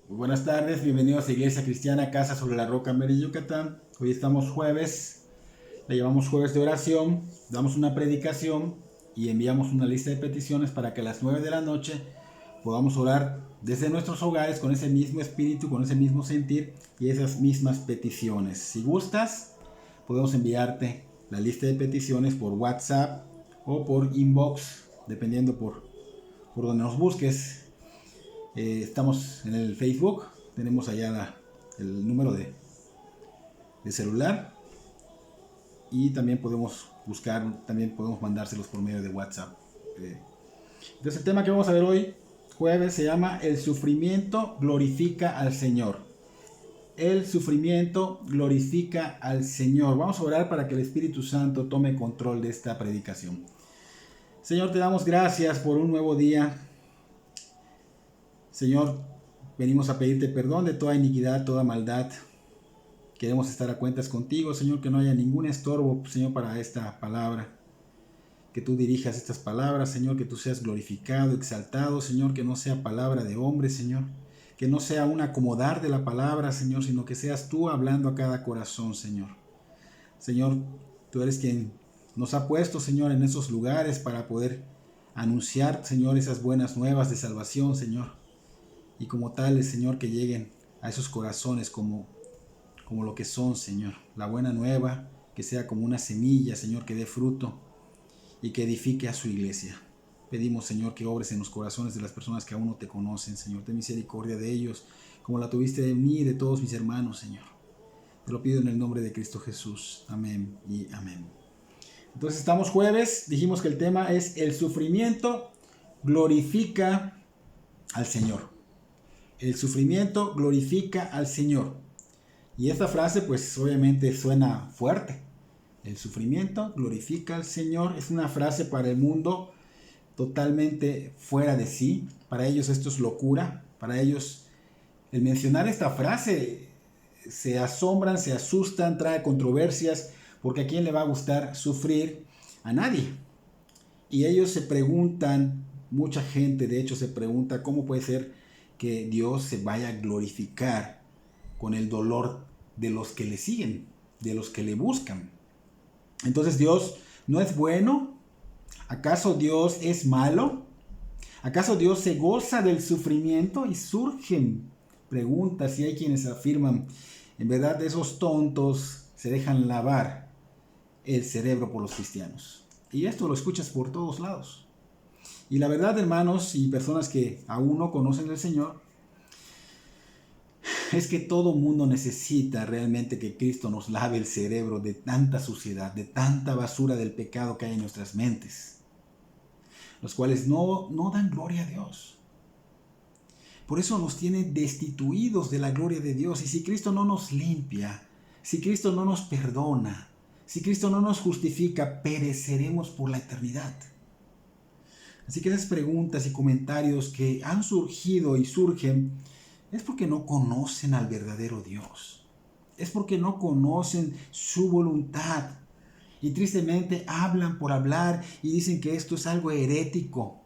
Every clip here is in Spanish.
Muy buenas tardes, bienvenidos a Iglesia Cristiana Casa sobre la Roca, Mérida, Yucatán. Hoy estamos jueves, le llamamos jueves de oración, damos una predicación y enviamos una lista de peticiones para que a las 9 de la noche podamos orar desde nuestros hogares con ese mismo espíritu, con ese mismo sentir y esas mismas peticiones. Si gustas, podemos enviarte la lista de peticiones por WhatsApp o por inbox, dependiendo por donde nos busques. Estamos en el Facebook, tenemos allá el número de celular y también podemos buscar, también podemos mandárselos por medio de WhatsApp. Entonces el tema que vamos a ver hoy, jueves, se llama El sufrimiento glorifica al Señor. El sufrimiento glorifica al Señor. Vamos a orar para que el Espíritu Santo tome control de esta predicación. Señor, te damos gracias por un nuevo día. Señor, venimos a pedirte perdón de toda iniquidad, toda maldad. Queremos estar a cuentas contigo, Señor, que no haya ningún estorbo, Señor, para esta palabra. Que tú dirijas estas palabras, Señor, que tú seas glorificado, exaltado, Señor, que no sea palabra de hombre, Señor. Que no sea un acomodar de la palabra, Señor, sino que seas tú hablando a cada corazón, Señor. Señor, tú eres quien nos ha puesto, Señor, en esos lugares para poder anunciar, Señor, esas buenas nuevas de salvación, Señor. Y como tales, Señor, que lleguen a esos corazones como lo que son, Señor. La buena nueva, que sea como una semilla, Señor, que dé fruto y que edifique a su iglesia. Pedimos, Señor, que obres en los corazones de las personas que aún no te conocen, Señor. Ten misericordia de ellos, como la tuviste de mí y de todos mis hermanos, Señor. Te lo pido en el nombre de Cristo Jesús. Amén y amén. Entonces estamos jueves, dijimos que el tema es el sufrimiento glorifica al Señor. El sufrimiento glorifica al Señor. Y esta frase pues obviamente suena fuerte. El sufrimiento glorifica al Señor. Es una frase para el mundo totalmente fuera de sí. Para ellos esto es locura. Para ellos el mencionar esta frase se asombran, se asustan, trae controversias. Porque ¿a quién le va a gustar sufrir? A nadie. Y ellos se preguntan, mucha gente de hecho se pregunta cómo puede ser que Dios se vaya a glorificar con el dolor de los que le siguen, de los que le buscan. Entonces Dios no es bueno. ¿Acaso Dios es malo? ¿Acaso Dios se goza del sufrimiento? Y surgen preguntas y hay quienes afirman, en verdad esos tontos se dejan lavar el cerebro por los cristianos. Y esto lo escuchas por todos lados. Y la verdad, hermanos y personas que aún no conocen al Señor, es que todo mundo necesita realmente que Cristo nos lave el cerebro de tanta suciedad, de tanta basura del pecado que hay en nuestras mentes, los cuales no dan gloria a Dios. Por eso nos tiene destituidos de la gloria de Dios. Y si Cristo no nos limpia, si Cristo no nos perdona, si Cristo no nos justifica, pereceremos por la eternidad. Así que esas preguntas y comentarios que han surgido y surgen es porque no conocen al verdadero Dios. Es porque no conocen su voluntad. Y tristemente hablan por hablar y dicen que esto es algo herético.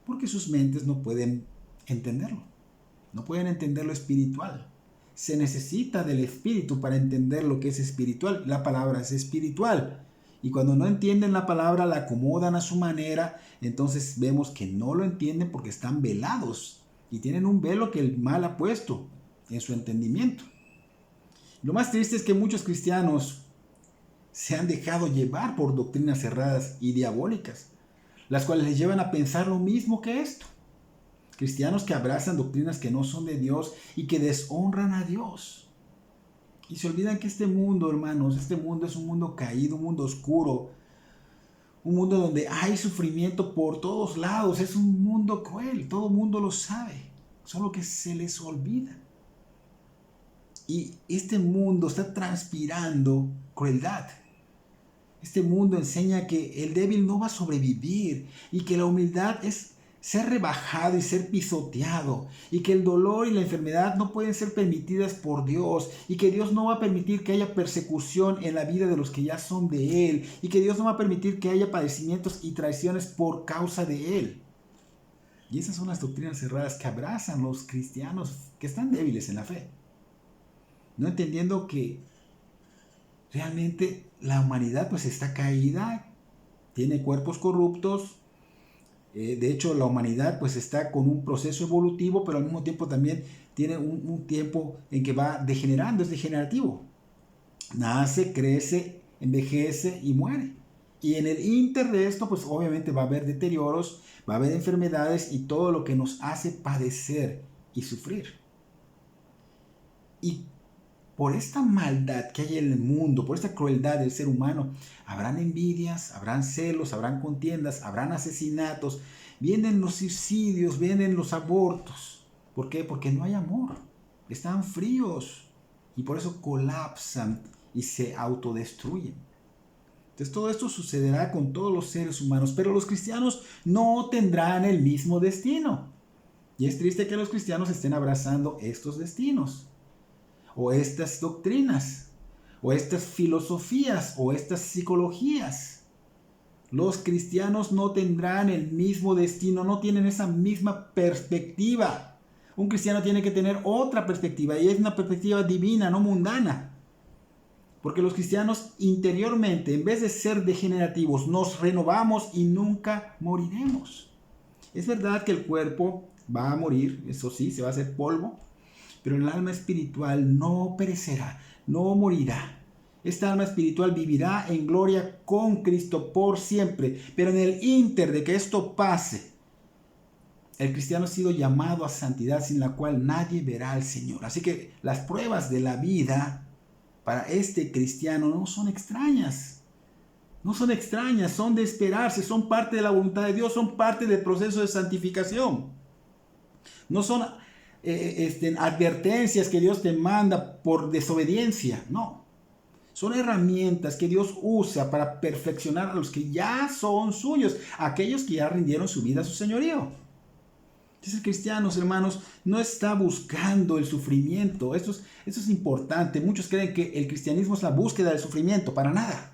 Porque sus mentes no pueden entenderlo. No pueden entender lo espiritual. Se necesita del espíritu para entender lo que es espiritual. La palabra es espiritual. Y cuando no entienden la palabra, la acomodan a su manera, entonces vemos que no lo entienden porque están velados y tienen un velo que el mal ha puesto en su entendimiento. Lo más triste es que muchos cristianos se han dejado llevar por doctrinas cerradas y diabólicas, las cuales les llevan a pensar lo mismo que esto. Cristianos que abrazan doctrinas que no son de Dios y que deshonran a Dios. Y se olvidan que este mundo, hermanos, este mundo es un mundo caído, un mundo oscuro, un mundo donde hay sufrimiento por todos lados. Es un mundo cruel, todo el mundo lo sabe, solo que se les olvida. Y este mundo está transpirando crueldad. Este mundo enseña que el débil no va a sobrevivir y que la humildad es ser rebajado y ser pisoteado, y que el dolor y la enfermedad no pueden ser permitidas por Dios, y que Dios no va a permitir que haya persecución en la vida de los que ya son de Él, y que Dios no va a permitir que haya padecimientos y traiciones por causa de Él. Y esas son las doctrinas erradas que abrazan los cristianos que están débiles en la fe, no entendiendo que realmente la humanidad pues está caída, tiene cuerpos corruptos. De hecho, la humanidad pues está con un proceso evolutivo, pero al mismo tiempo también tiene un tiempo en que va degenerando, es degenerativo. Nace, crece, envejece y muere. Y en el inter de esto, pues obviamente va a haber deterioros, va a haber enfermedades y todo lo que nos hace padecer y sufrir. Y por esta maldad que hay en el mundo, por esta crueldad del ser humano, habrán envidias, habrán celos, habrán contiendas, habrán asesinatos, vienen los suicidios, vienen los abortos. ¿Por qué? Porque no hay amor. Están fríos y por eso colapsan y se autodestruyen. Entonces todo esto sucederá con todos los seres humanos, pero los cristianos no tendrán el mismo destino. Y es triste que los cristianos estén abrazando estos destinos, o estas doctrinas, o estas filosofías, o estas psicologías. Los cristianos no tendrán el mismo destino, no tienen esa misma perspectiva. Un cristiano tiene que tener otra perspectiva, y es una perspectiva divina, no mundana. Porque los cristianos interiormente, en vez de ser degenerativos, nos renovamos y nunca moriremos. Es verdad que el cuerpo va a morir, eso sí, se va a hacer polvo, pero el alma espiritual no perecerá, no morirá. Esta alma espiritual vivirá en gloria con Cristo por siempre. Pero en el inter de que esto pase, el cristiano ha sido llamado a santidad sin la cual nadie verá al Señor. Así que las pruebas de la vida para este cristiano no son extrañas. No son extrañas, son de esperarse, son parte de la voluntad de Dios, son parte del proceso de santificación. No son advertencias que Dios te manda por desobediencia, no. Son herramientas que Dios usa para perfeccionar a los que ya son suyos, aquellos que ya rindieron su vida a su señorío. Entonces, cristianos, hermanos, no está buscando el sufrimiento. Esto es importante. Muchos creen que el cristianismo es la búsqueda del sufrimiento. Para nada.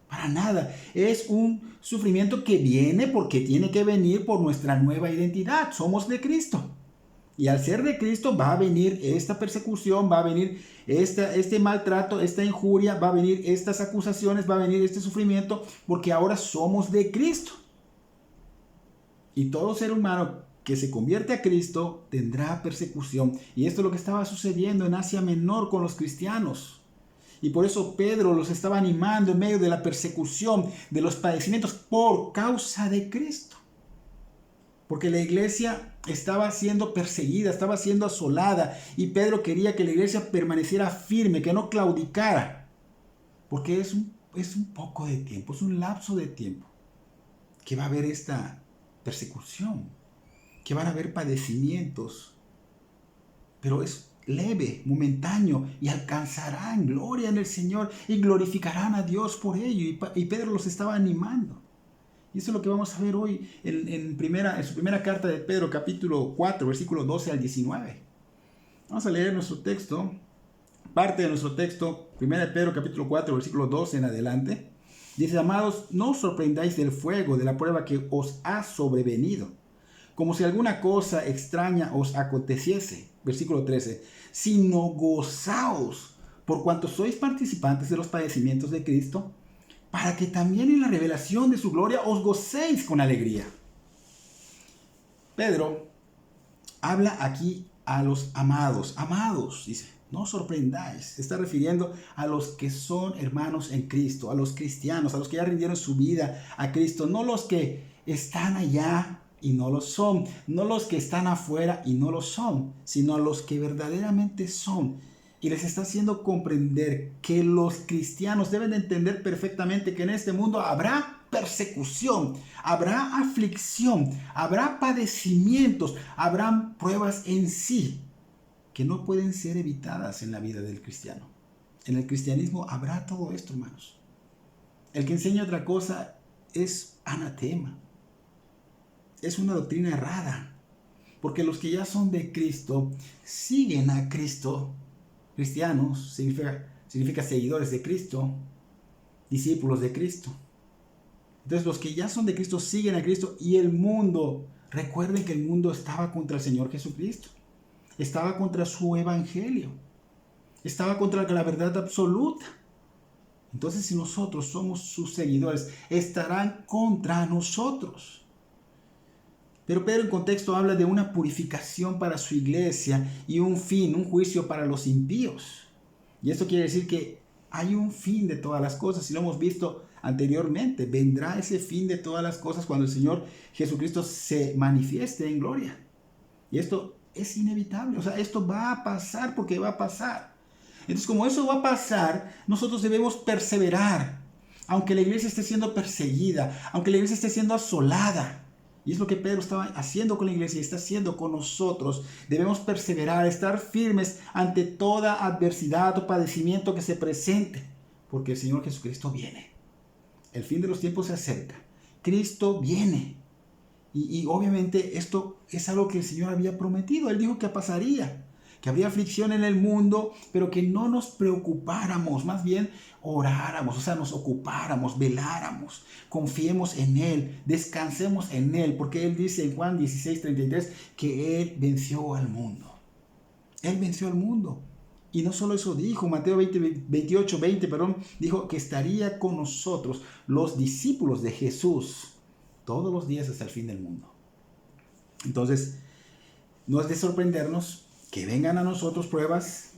Para nada. Es un sufrimiento que viene porque tiene que venir por nuestra nueva identidad. Somos de Cristo. Y al ser de Cristo va a venir esta persecución, va a venir este maltrato, esta injuria, va a venir estas acusaciones, va a venir este sufrimiento, porque ahora somos de Cristo. Y todo ser humano que se convierte a Cristo tendrá persecución. Y esto es lo que estaba sucediendo en Asia Menor con los cristianos. Y por eso Pedro los estaba animando en medio de la persecución, de los padecimientos por causa de Cristo. Porque la iglesia estaba siendo perseguida, estaba siendo asolada. Y Pedro quería que la iglesia permaneciera firme, que no claudicara. Porque es un poco de tiempo, es un lapso de tiempo que va a haber esta persecución, que van a haber padecimientos. Pero es leve, momentáneo, y alcanzarán gloria en el Señor y glorificarán a Dios por ello. Y Pedro los estaba animando. Y eso es lo que vamos a ver hoy en su primera carta de Pedro, capítulo 4, versículos 12 al 19. Vamos a leer nuestro texto, parte de nuestro texto, 1 de Pedro, capítulo 4, versículo 12 en adelante. Dice: amados, no os sorprendáis del fuego de la prueba que os ha sobrevenido, como si alguna cosa extraña os aconteciese. Versículo 13. Sino gozaos por cuanto sois participantes de los padecimientos de Cristo, para que también en la revelación de su gloria os gocéis con alegría. Pedro habla aquí a los amados. Amados, dice, no os sorprendáis. Se está refiriendo a los que son hermanos en Cristo, a los cristianos, a los que ya rindieron su vida a Cristo, no los que están allá y no lo son, no los que están afuera y no lo son, sino a los que verdaderamente son. Y les está haciendo comprender que los cristianos deben de entender perfectamente que en este mundo habrá persecución, habrá aflicción, habrá padecimientos, habrán pruebas en sí que no pueden ser evitadas en la vida del cristiano. En el cristianismo habrá todo esto, hermanos. El que enseña otra cosa es anatema. Es una doctrina errada, porque los que ya son de Cristo siguen a Cristo. Cristianos significa seguidores de Cristo, discípulos de Cristo. Entonces los que ya son de Cristo siguen a Cristo, y el mundo Recuerden que el mundo estaba contra el Señor Jesucristo. Estaba contra su evangelio. Estaba contra la verdad absoluta. Entonces, si nosotros somos sus seguidores, estarán contra nosotros. Pero Pedro en contexto habla de una purificación para su iglesia y un fin, un juicio para los impíos. Y esto quiere decir que hay un fin de todas las cosas, y lo hemos visto anteriormente. Vendrá ese fin de todas las cosas cuando el Señor Jesucristo se manifieste en gloria. Y esto es inevitable, o sea, esto va a pasar porque va a pasar. Entonces, como eso va a pasar, nosotros debemos perseverar, aunque la iglesia esté siendo perseguida, aunque la iglesia esté siendo asolada. Y es lo que Pedro estaba haciendo con la iglesia y está haciendo con nosotros. Debemos perseverar, estar firmes ante toda adversidad o padecimiento que se presente, porque el Señor Jesucristo viene. El fin de los tiempos se acerca. Cristo viene. Y obviamente esto es algo que el Señor había prometido. Él dijo que pasaría, que habría aflicción en el mundo, pero que no nos preocupáramos, más bien oráramos, o sea, nos ocupáramos, veláramos, confiemos en Él, descansemos en Él, porque Él dice en Juan 16:33 que Él venció al mundo. Él venció al mundo. Y no solo eso dijo, Mateo 28:20, dijo que estaría con nosotros, los discípulos de Jesús, todos los días hasta el fin del mundo. Entonces, no es de sorprendernos que vengan a nosotros pruebas,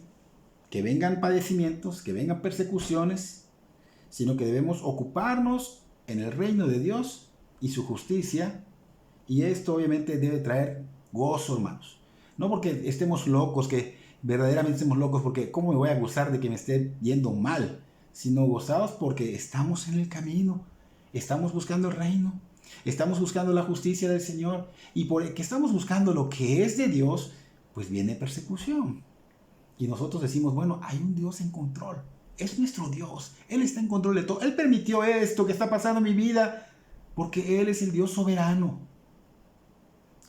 que vengan padecimientos, que vengan persecuciones, sino que debemos ocuparnos en el reino de Dios y su justicia, y esto obviamente debe traer gozo, hermanos. No porque estemos locos, que verdaderamente estemos locos, porque ¿cómo me voy a gozar de que me esté yendo mal? Sino gozados porque estamos en el camino, estamos buscando el reino, estamos buscando la justicia del Señor, y porque estamos buscando lo que es de Dios, pues viene persecución. Y nosotros decimos, bueno, hay un Dios en control. Es nuestro Dios. Él está en control de todo. Él permitió esto que está pasando en mi vida porque Él es el Dios soberano.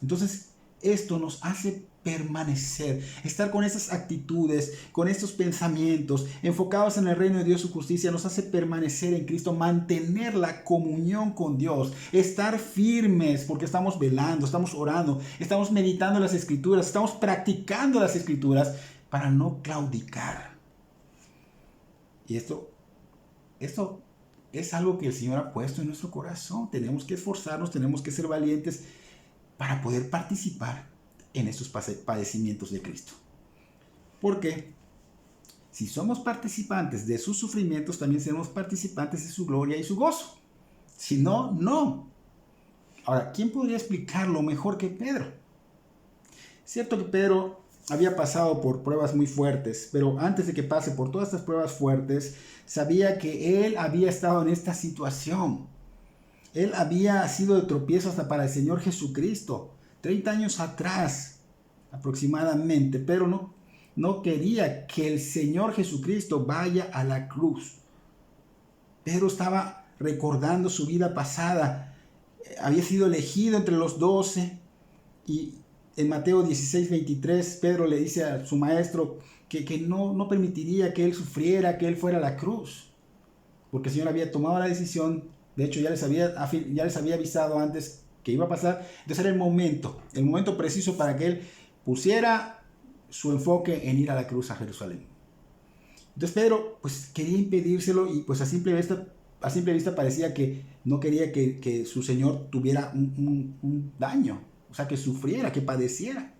Entonces, esto nos hace permanecer, estar con esas actitudes, con estos pensamientos, enfocados en el reino de Dios, su justicia, nos hace permanecer en Cristo, mantener la comunión con Dios, estar firmes porque estamos velando, estamos orando, estamos meditando las Escrituras, estamos practicando las Escrituras para no claudicar. Y esto es algo que el Señor ha puesto en nuestro corazón. Tenemos que esforzarnos, tenemos que ser valientes para poder participar en estos padecimientos de Cristo. Porque si somos participantes de sus sufrimientos, también seremos participantes de su gloria y su gozo. Si no, no. Ahora, ¿quién podría explicarlo mejor que Pedro? Cierto que Pedro había pasado por pruebas muy fuertes, pero antes de que pase por todas estas pruebas fuertes, sabía que él había estado en esta situación. Él había sido de tropiezo hasta para el Señor Jesucristo. 30 años atrás, aproximadamente, pero no quería que el Señor Jesucristo vaya a la cruz. Pedro estaba recordando su vida pasada. Había sido elegido entre los 12 y en Mateo 16:23, Pedro le dice a su maestro que no permitiría que él sufriera, que él fuera a la cruz, porque el Señor había tomado la decisión. De hecho, ya les había avisado antes que iba a pasar. Entonces era el momento preciso para que él pusiera su enfoque en ir a la cruz a Jerusalén. Entonces Pedro pues quería impedírselo, y pues a simple vista parecía que no quería que su Señor tuviera un daño, o sea, que sufriera, que padeciera.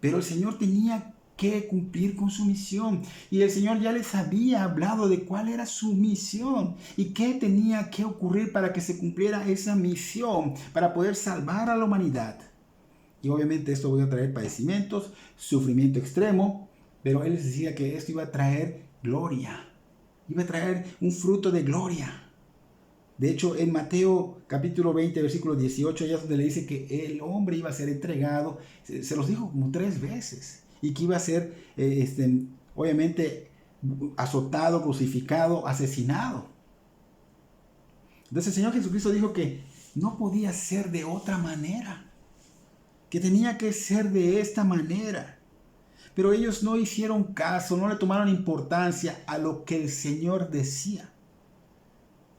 Pero el Señor tenía que cumplir con su misión, y el Señor ya les había hablado de cuál era su misión y qué tenía que ocurrir para que se cumpliera esa misión, para poder salvar a la humanidad. Y obviamente esto iba a traer padecimientos, sufrimiento extremo, pero Él les decía que esto iba a traer gloria, iba a traer un fruto de gloria. De hecho, en Mateo capítulo 20, versículo 18, ya es donde le dice que el hombre iba a ser entregado, se los dijo como 3 veces, y que iba a ser, obviamente, azotado, crucificado, asesinado. Entonces el Señor Jesucristo dijo que no podía ser de otra manera, que tenía que ser de esta manera. Pero ellos no hicieron caso, no le tomaron importancia a lo que el Señor decía.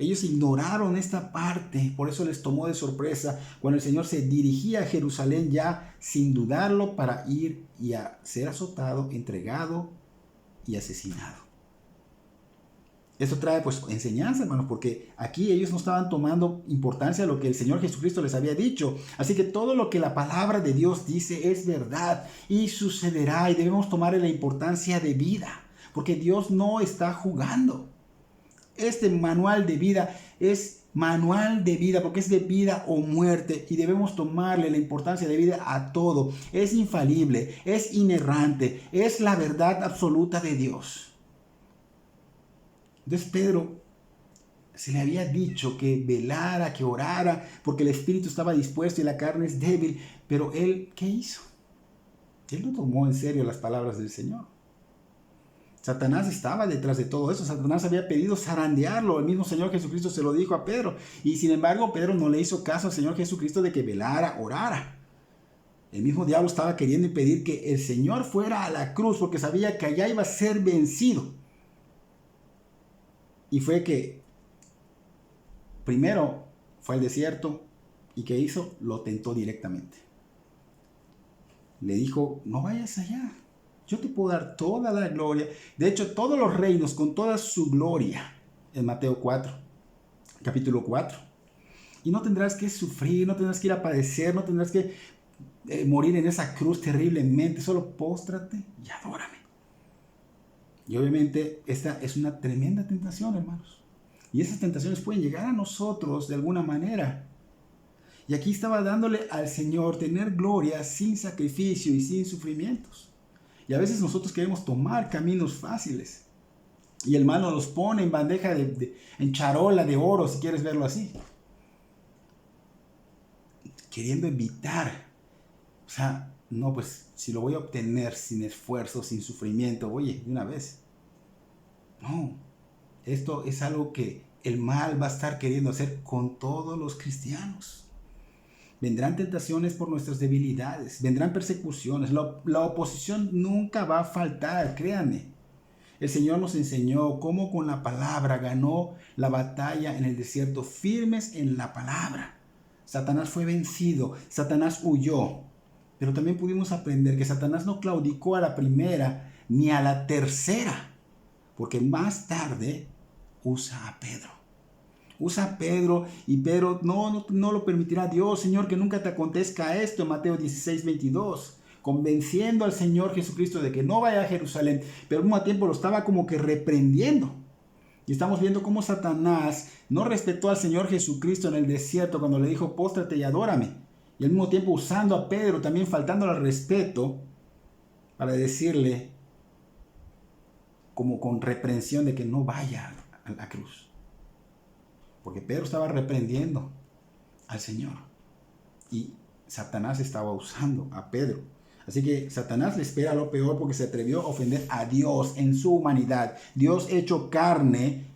Ellos ignoraron esta parte, por eso les tomó de sorpresa cuando el Señor se dirigía a Jerusalén ya sin dudarlo para ir y a ser azotado, entregado y asesinado. Esto trae pues enseñanza, hermanos, porque aquí ellos no estaban tomando importancia a lo que el Señor Jesucristo les había dicho. Así que todo lo que la palabra de Dios dice es verdad y sucederá, y debemos tomarle la importancia de vida, porque Dios no está jugando. Este manual de vida es manual de vida porque es de vida o muerte, y debemos tomarle la importancia de vida a todo. Es infalible, es inerrante, es la verdad absoluta de Dios. Entonces Pedro se le había dicho que velara, que orara, porque el espíritu estaba dispuesto y la carne es débil. Pero él, ¿qué hizo? Él no tomó en serio las palabras del Señor. Satanás estaba detrás de todo eso. Satanás había pedido zarandearlo. El mismo Señor Jesucristo se lo dijo a Pedro. Y sin embargo, Pedro no le hizo caso al Señor Jesucristo de que velara, orara. El mismo diablo estaba queriendo impedir que el Señor fuera a la cruz, porque sabía que allá iba a ser vencido. Y fue que primero fue al desierto, y ¿qué hizo? Lo tentó directamente. Le dijo, no vayas allá. Yo te puedo dar toda la gloria. De hecho, todos los reinos con toda su gloria. En Mateo 4, capítulo 4. Y no tendrás que sufrir, no tendrás que ir a padecer, no tendrás que morir en esa cruz terriblemente. Solo póstrate y adórame. Y obviamente esta es una tremenda tentación, hermanos. Y esas tentaciones pueden llegar a nosotros de alguna manera. Y aquí estaba dándole al Señor tener gloria sin sacrificio y sin sufrimientos. Y a veces nosotros queremos tomar caminos fáciles. Y el mal nos los pone en bandeja en charola de oro, si quieres verlo así. Queriendo evitar. O sea, no, pues si lo voy a obtener sin esfuerzo, sin sufrimiento, oye, de una vez. No, esto es algo que el mal va a estar queriendo hacer con todos los cristianos. Vendrán tentaciones por nuestras debilidades, vendrán persecuciones, la oposición nunca va a faltar, créanme. El Señor nos enseñó cómo con la palabra ganó la batalla en el desierto, firmes en la palabra. Satanás fue vencido, Satanás huyó, pero también pudimos aprender que Satanás no claudicó a la primera ni a la tercera, porque más tarde usa a Pedro. Usa a Pedro, y Pedro no lo permitirá Dios. Señor, que nunca te acontezca esto, en Mateo 16:22, convenciendo al Señor Jesucristo de que no vaya a Jerusalén, pero al mismo tiempo lo estaba como que reprendiendo. Y estamos viendo cómo Satanás no respetó al Señor Jesucristo en el desierto cuando le dijo, póstrate y adórame. Y al mismo tiempo usando a Pedro, también faltándole al respeto, para decirle, como con reprensión, de que no vaya a la cruz. Porque Pedro estaba reprendiendo al Señor y Satanás estaba usando a Pedro. Así que Satanás le espera lo peor porque se atrevió a ofender a Dios en su humanidad. Dios hecho carne,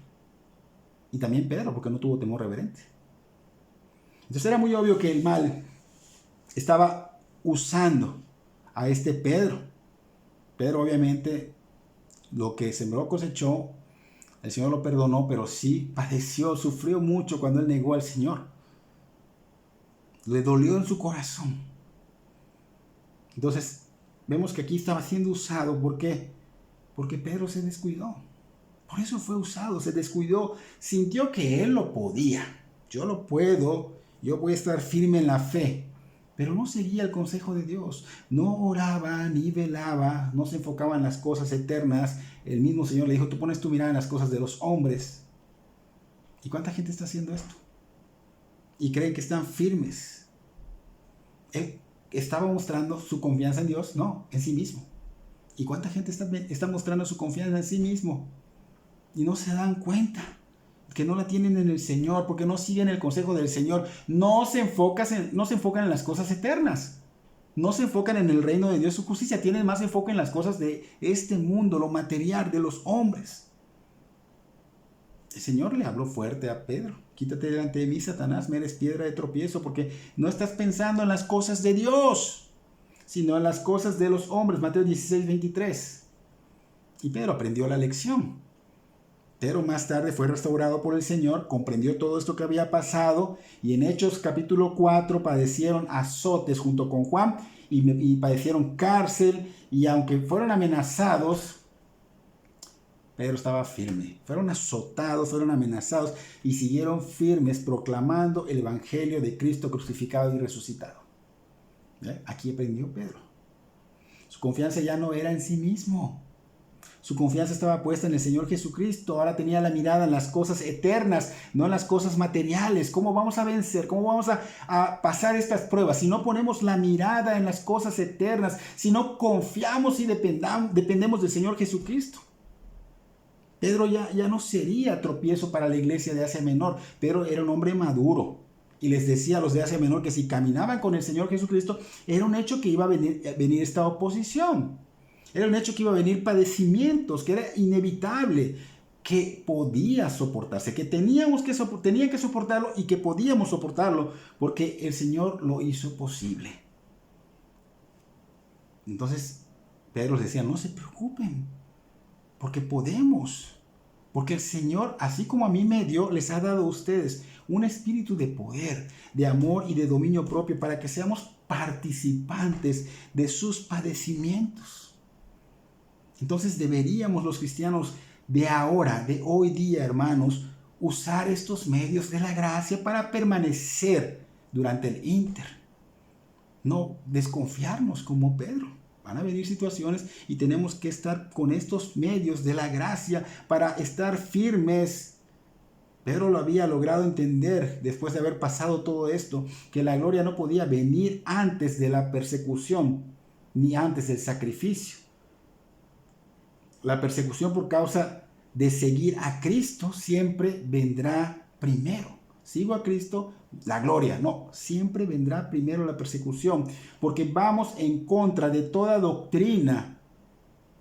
y también Pedro porque no tuvo temor reverente. Entonces era muy obvio que el mal estaba usando a este Pedro. Pedro obviamente lo que sembró cosechó. El Señor lo perdonó, pero sí padeció, sufrió mucho cuando él negó al Señor. Le dolió en su corazón. Entonces, vemos que aquí estaba siendo usado. ¿Por qué? Porque Pedro se descuidó. Por eso fue usado, se descuidó. Sintió que él lo podía. Yo lo puedo, yo voy a estar firme en la fe. Pero no seguía el consejo de Dios, no oraba ni velaba, no se enfocaba en las cosas eternas. El mismo Señor le dijo, tú pones tu mirada en las cosas de los hombres. ¿Y cuánta gente está haciendo esto? Y creen que están firmes. Él estaba mostrando su confianza en Dios, no, en sí mismo. ¿Y cuánta gente está mostrando su confianza en sí mismo? Y no se dan cuenta que no la tienen en el Señor, porque no siguen el consejo del Señor. No se enfocan en las cosas eternas. No se enfocan en el reino de Dios, su justicia. Tienen más enfoque en las cosas de este mundo, lo material, de los hombres. El Señor le habló fuerte a Pedro. Quítate delante de mí, Satanás, me eres piedra de tropiezo, porque no estás pensando en las cosas de Dios, sino en las cosas de los hombres. Mateo 16:23. Y Pedro aprendió la lección. Pero más tarde fue restaurado por el Señor, comprendió todo esto que había pasado y en Hechos capítulo 4 padecieron azotes junto con Juan y padecieron cárcel y aunque fueron amenazados, Pedro estaba firme. Fueron azotados, fueron amenazados y siguieron firmes proclamando el evangelio de Cristo crucificado y resucitado. Aquí aprendió Pedro. Su confianza ya no era en sí mismo. Su confianza estaba puesta en el Señor Jesucristo. Ahora tenía la mirada en las cosas eternas, no en las cosas materiales. ¿Cómo vamos a vencer? ¿Cómo vamos a pasar estas pruebas? Si no ponemos la mirada en las cosas eternas, si no confiamos y dependemos del Señor Jesucristo. Pedro ya no sería tropiezo para la iglesia de Asia Menor. Pedro era un hombre maduro. Y les decía a los de Asia Menor que si caminaban con el Señor Jesucristo, era un hecho que iba a venir esta oposición. Era un hecho que iba a venir padecimientos, que era inevitable, que podía soportarse, que tenían que soportarlo y que podíamos soportarlo porque el Señor lo hizo posible. Entonces, Pedro les decía, no se preocupen, porque podemos, porque el Señor, así como a mí me dio, les ha dado a ustedes un espíritu de poder, de amor y de dominio propio para que seamos participantes de sus padecimientos. Entonces deberíamos los cristianos de ahora, de hoy día, hermanos, usar estos medios de la gracia para permanecer durante el ínter. No desconfiarnos como Pedro. Van a venir situaciones y tenemos que estar con estos medios de la gracia para estar firmes. Pedro lo había logrado entender después de haber pasado todo esto, que la gloria no podía venir antes de la persecución ni antes del sacrificio. La persecución por causa de seguir a Cristo siempre vendrá primero. Sigo a Cristo, la gloria. No, siempre vendrá primero la persecución, porque vamos en contra de toda doctrina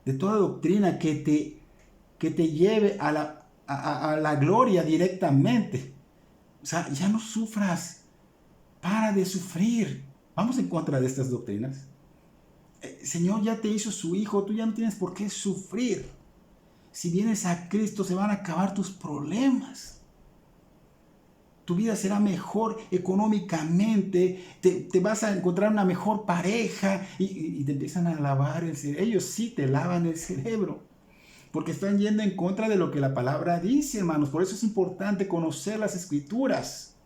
que te lleve a la gloria directamente. O sea, ya no sufras, para de sufrir. Vamos en contra de estas doctrinas. Señor ya te hizo su hijo, tú ya no tienes por qué sufrir. Si vienes a Cristo se van a acabar tus problemas. Tu vida será mejor económicamente, te vas a encontrar una mejor pareja y te empiezan a lavar el cerebro. Ellos sí te lavan el cerebro, porque están yendo en contra de lo que la palabra dice, hermanos. Por eso es importante conocer las Escrituras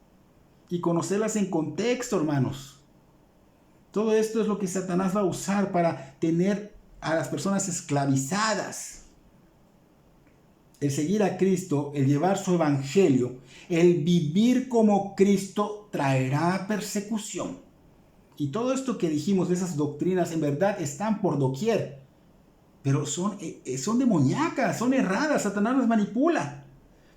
y conocerlas en contexto, hermanos. Todo esto es lo que Satanás va a usar para tener a las personas esclavizadas. El seguir a Cristo, el llevar su evangelio, el vivir como Cristo traerá persecución. Y todo esto que dijimos de esas doctrinas en verdad están por doquier, pero son demoníacas, son erradas. Satanás las manipula.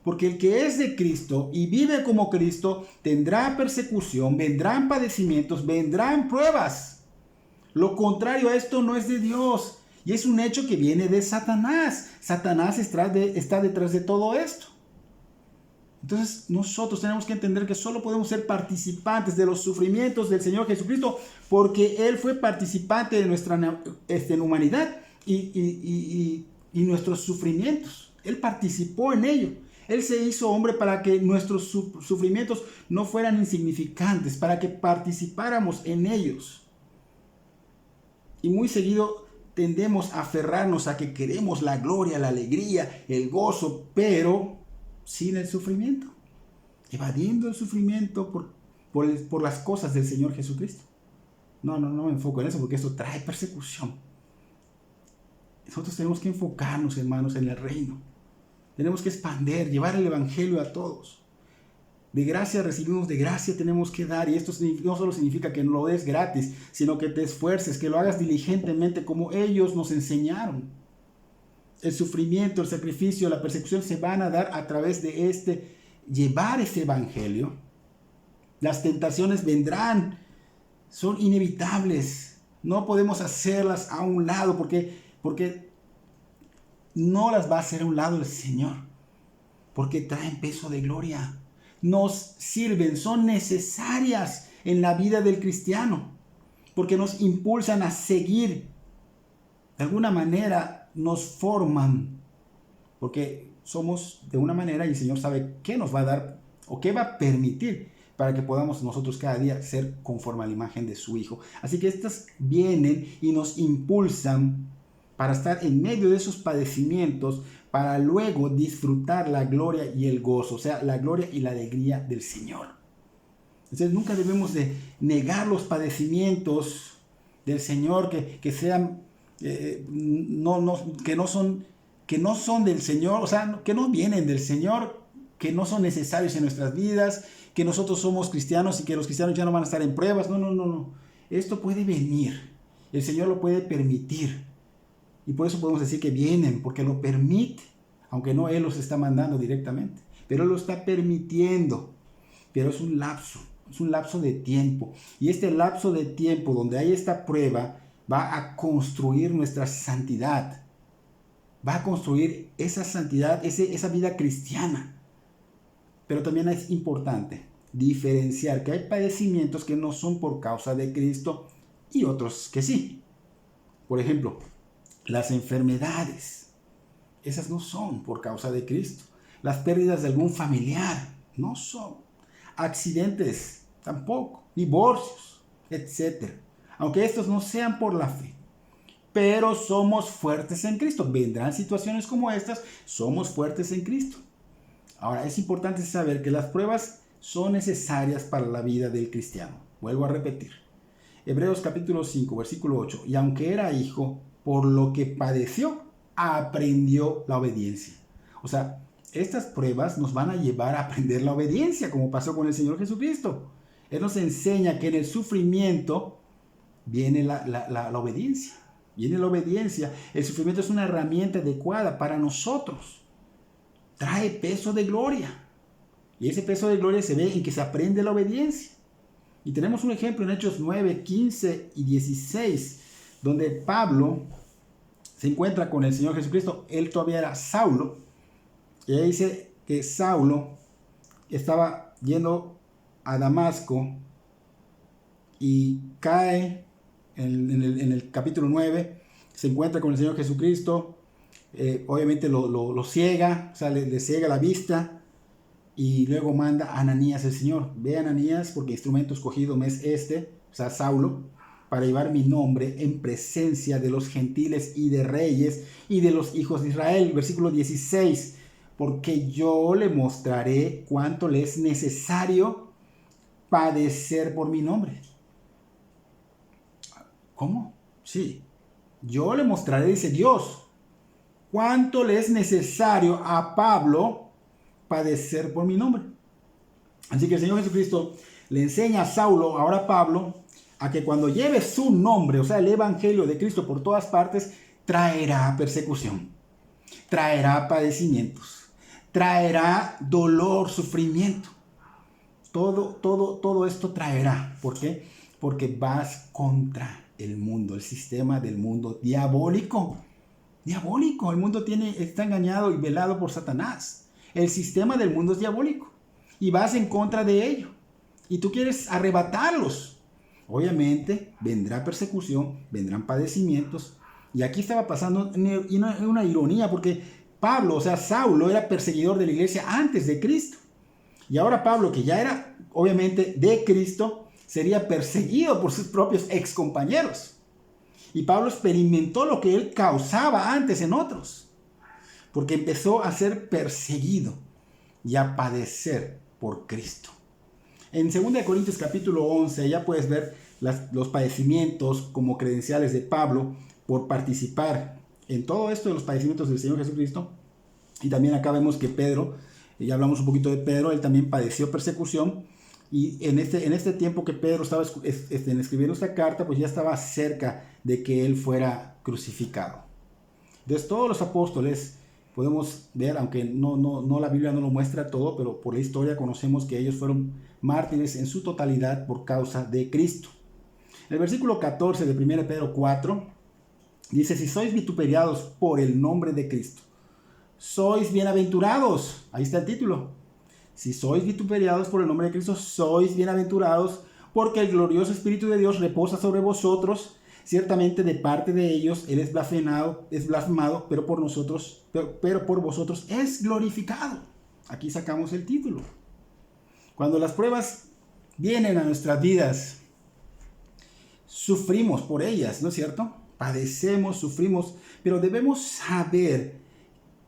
Porque el que es de Cristo y vive como Cristo tendrá persecución, vendrán padecimientos, vendrán pruebas. Lo contrario a esto no es de Dios y es un hecho que viene de Satanás. Satanás está detrás de todo esto. Entonces nosotros tenemos que entender que solo podemos ser participantes de los sufrimientos del Señor Jesucristo porque Él fue participante de nuestra humanidad y nuestros sufrimientos. Él participó en ello. Él se hizo hombre para que nuestros sufrimientos no fueran insignificantes, para que participáramos en ellos. Y muy seguido tendemos a aferrarnos a que queremos la gloria, la alegría, el gozo, pero sin el sufrimiento. Evadiendo el sufrimiento por las cosas del Señor Jesucristo. No me enfoco en eso porque eso trae persecución. Nosotros tenemos que enfocarnos, hermanos, en el reino. Tenemos que expandir, llevar el evangelio a todos. De gracia recibimos, de gracia tenemos que dar. Y esto no solo significa que no lo des gratis, sino que te esfuerces, que lo hagas diligentemente como ellos nos enseñaron. El sufrimiento, el sacrificio, la persecución se van a dar a través de llevar este evangelio. Las tentaciones vendrán, son inevitables. No podemos hacerlas a un lado porque no las va a hacer a un lado el Señor, porque traen peso de gloria, nos sirven, son necesarias en la vida del cristiano, porque nos impulsan a seguir, de alguna manera nos forman, porque somos de una manera y el Señor sabe qué nos va a dar o qué va a permitir para que podamos nosotros cada día ser conforme a la imagen de su Hijo. Así que estas vienen y nos impulsan para estar en medio de esos padecimientos, para luego disfrutar la gloria y el gozo, o sea, la gloria y la alegría del Señor. Entonces nunca debemos de negar los padecimientos del Señor que sean, que no son del Señor, o sea, que no vienen del Señor, que no son necesarios en nuestras vidas, que nosotros somos cristianos y que los cristianos ya no van a estar en pruebas. No. Esto puede venir. El Señor lo puede permitir. Y por eso podemos decir que vienen, porque lo permite, aunque no Él los está mandando directamente, pero Él lo está permitiendo. Pero es un lapso de tiempo. Y este lapso de tiempo donde hay esta prueba va a construir nuestra santidad. Va a construir esa santidad, esa vida cristiana. Pero también es importante diferenciar que hay padecimientos que no son por causa de Cristo y otros que sí. Por ejemplo, las enfermedades, esas no son por causa de Cristo. Las pérdidas de algún familiar, no son. Accidentes, tampoco. Divorcios, etc. Aunque estos no sean por la fe. Pero somos fuertes en Cristo. Vendrán situaciones como estas, somos fuertes en Cristo. Ahora, es importante saber que las pruebas son necesarias para la vida del cristiano. Vuelvo a repetir. Hebreos capítulo 5, versículo 8. Y aunque era hijo, por lo que padeció, aprendió la obediencia. O sea, estas pruebas nos van a llevar a aprender la obediencia, como pasó con el Señor Jesucristo. Él nos enseña que en el sufrimiento viene la obediencia. Viene la obediencia. El sufrimiento es una herramienta adecuada para nosotros. Trae peso de gloria. Y ese peso de gloria se ve en que se aprende la obediencia. Y tenemos un ejemplo en Hechos 9, 15 y 16, donde Pablo se encuentra con el Señor Jesucristo. Él todavía era Saulo. Y ahí dice que Saulo estaba yendo a Damasco y cae en el capítulo 9. Se encuentra con el Señor Jesucristo. Obviamente lo ciega, o sea, le ciega la vista. Y luego manda a Ananías el Señor. Ve a Ananías porque instrumento escogido me es este, o sea, Saulo, para llevar mi nombre en presencia de los gentiles y de reyes y de los hijos de Israel. Versículo 16. Porque yo le mostraré cuánto le es necesario padecer por mi nombre. ¿Cómo? Sí. Yo le mostraré, dice Dios, cuánto le es necesario a Pablo padecer por mi nombre. Así que el Señor Jesucristo le enseña a Saulo, ahora a Pablo, a que cuando lleve su nombre, o sea, el evangelio de Cristo por todas partes, traerá persecución, traerá padecimientos, traerá dolor, sufrimiento. Todo esto traerá. ¿Por qué? Porque vas contra el mundo, el sistema del mundo diabólico. Diabólico. El mundo está engañado y velado por Satanás. El sistema del mundo es diabólico. Y vas en contra de ello. Y tú quieres arrebatarlos. Obviamente vendrá persecución, vendrán padecimientos. Y aquí estaba pasando una ironía porque Pablo, o sea, Saulo era perseguidor de la iglesia antes de Cristo. Y ahora Pablo, que ya era obviamente de Cristo, sería perseguido por sus propios excompañeros. Y Pablo experimentó lo que él causaba antes en otros. Porque empezó a ser perseguido y a padecer por Cristo. En 2 Corintios capítulo 11 ya puedes ver los padecimientos como credenciales de Pablo por participar en todo esto de los padecimientos del Señor Jesucristo. Y también acá vemos que Pedro, ya hablamos un poquito de Pedro, él también padeció persecución. Y en este tiempo que Pedro estaba escribiendo esta carta, pues ya estaba cerca de que él fuera crucificado. Entonces todos los apóstoles podemos ver, aunque no la Biblia no lo muestra todo, pero por la historia conocemos que ellos fueron mártires en su totalidad por causa de Cristo. En el versículo 14 de 1 Pedro 4 dice: si sois vituperiados por el nombre de Cristo, sois bienaventurados. Ahí está el título. Si sois vituperiados por el nombre de Cristo, sois bienaventurados, porque el glorioso Espíritu de Dios reposa sobre vosotros. Ciertamente de parte de ellos Él es blasfemado, pero por nosotros, pero por vosotros es glorificado. Aquí sacamos el título. Cuando las pruebas vienen a nuestras vidas, sufrimos por ellas, ¿no es cierto? Padecemos, sufrimos, pero debemos saber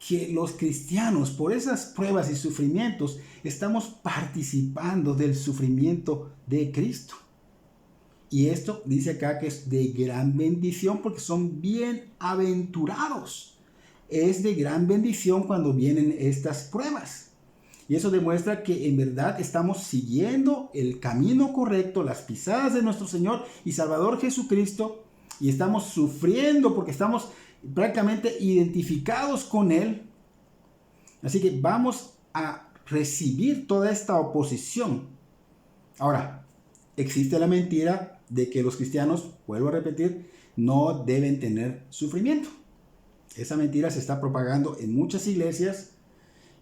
que los cristianos, por esas pruebas y sufrimientos, estamos participando del sufrimiento de Cristo. Y esto dice acá que es de gran bendición porque son bienaventurados. Es de gran bendición cuando vienen estas pruebas. Y eso demuestra que en verdad estamos siguiendo el camino correcto, las pisadas de nuestro Señor y Salvador Jesucristo, y estamos sufriendo porque estamos prácticamente identificados con Él. Así que vamos a recibir toda esta oposición. Ahora, existe la mentira de que los cristianos, vuelvo a repetir, no deben tener sufrimiento. Esa mentira se está propagando en muchas iglesias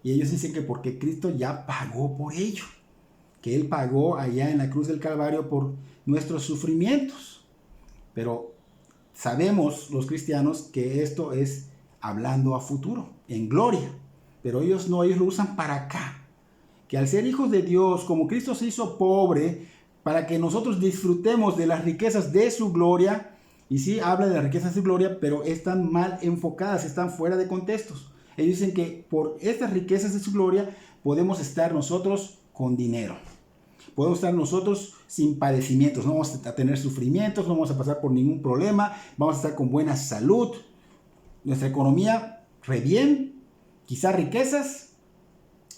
y ellos dicen que porque Cristo ya pagó por ello, que Él pagó allá en la cruz del Calvario por nuestros sufrimientos. Pero sabemos los cristianos que esto es hablando a futuro, en gloria. Pero ellos no, ellos lo usan para acá. Que al ser hijos de Dios, como Cristo se hizo pobre, para que nosotros disfrutemos de las riquezas de su gloria. Y sí, habla de las riquezas de su gloria, pero están mal enfocadas, están fuera de contextos. Ellos dicen que por estas riquezas de su gloria podemos estar nosotros con dinero. Podemos estar nosotros sin padecimientos, no vamos a tener sufrimientos, no vamos a pasar por ningún problema, vamos a estar con buena salud, nuestra economía re bien, quizás riquezas,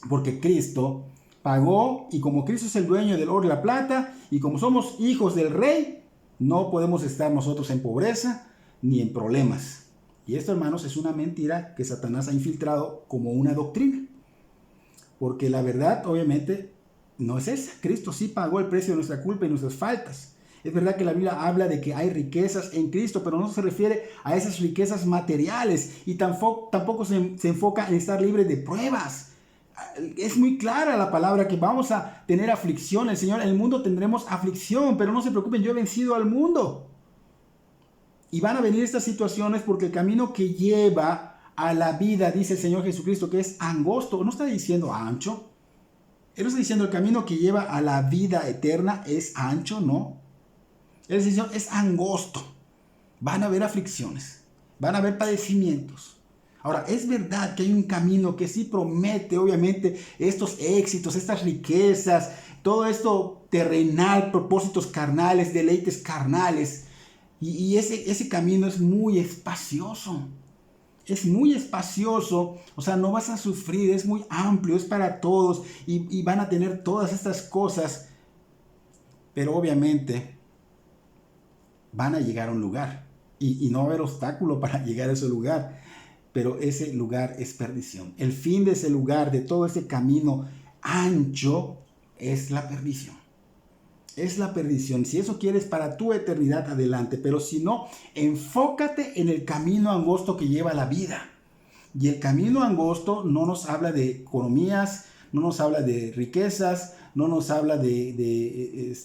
porque Cristo pagó, y como Cristo es el dueño del oro y la plata, y como somos hijos del Rey, no podemos estar nosotros en pobreza ni en problemas. Y esto, hermanos, es una mentira que Satanás ha infiltrado como una doctrina. Porque la verdad, obviamente, no es esa. Cristo sí pagó el precio de nuestra culpa y nuestras faltas. Es verdad que la Biblia habla de que hay riquezas en Cristo, pero no se refiere a esas riquezas materiales y tampoco se enfoca en estar libre de pruebas. Es muy clara la palabra que vamos a tener aflicción. El Señor, en el mundo tendremos aflicción, pero no se preocupen, yo he vencido al mundo. Y van a venir estas situaciones porque el camino que lleva a la vida, dice el Señor Jesucristo, que es angosto, no está diciendo ancho. Él no está diciendo el camino que lleva a la vida eterna es ancho, no. Él está diciendo es angosto. Van a haber aflicciones, van a haber padecimientos. Ahora, es verdad que hay un camino que sí promete, obviamente, estos éxitos, estas riquezas, todo esto terrenal, propósitos carnales, deleites carnales. Y ese camino es muy espacioso. Es muy espacioso, o sea, no vas a sufrir, es muy amplio, es para todos y van a tener todas estas cosas. Pero obviamente van a llegar a un lugar y no va a haber obstáculo para llegar a ese lugar. Pero ese lugar es perdición. El fin de ese lugar, de todo ese camino ancho, es la perdición. Es la perdición. Si eso quieres para tu eternidad, adelante. Pero si no, enfócate en el camino angosto que lleva a la vida. Y el camino angosto no nos habla de economías, no nos habla de riquezas, no nos habla de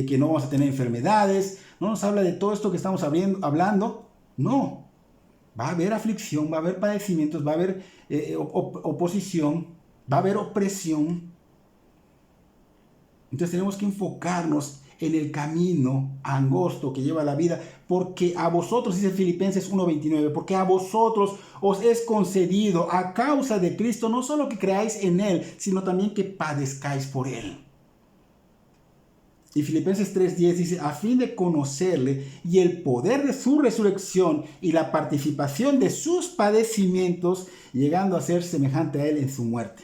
que no vamos a tener enfermedades, no nos habla de todo esto que estamos hablando. No. Va a haber aflicción, va a haber padecimientos, va a haber oposición, va a haber opresión. Entonces tenemos que enfocarnos en el camino angosto que lleva a la vida, porque a vosotros, dice Filipenses 1:29, porque a vosotros os es concedido a causa de Cristo, no solo que creáis en Él, sino también que padezcáis por Él. Y Filipenses 3:10 dice, a fin de conocerle y el poder de su resurrección y la participación de sus padecimientos, llegando a ser semejante a Él en su muerte.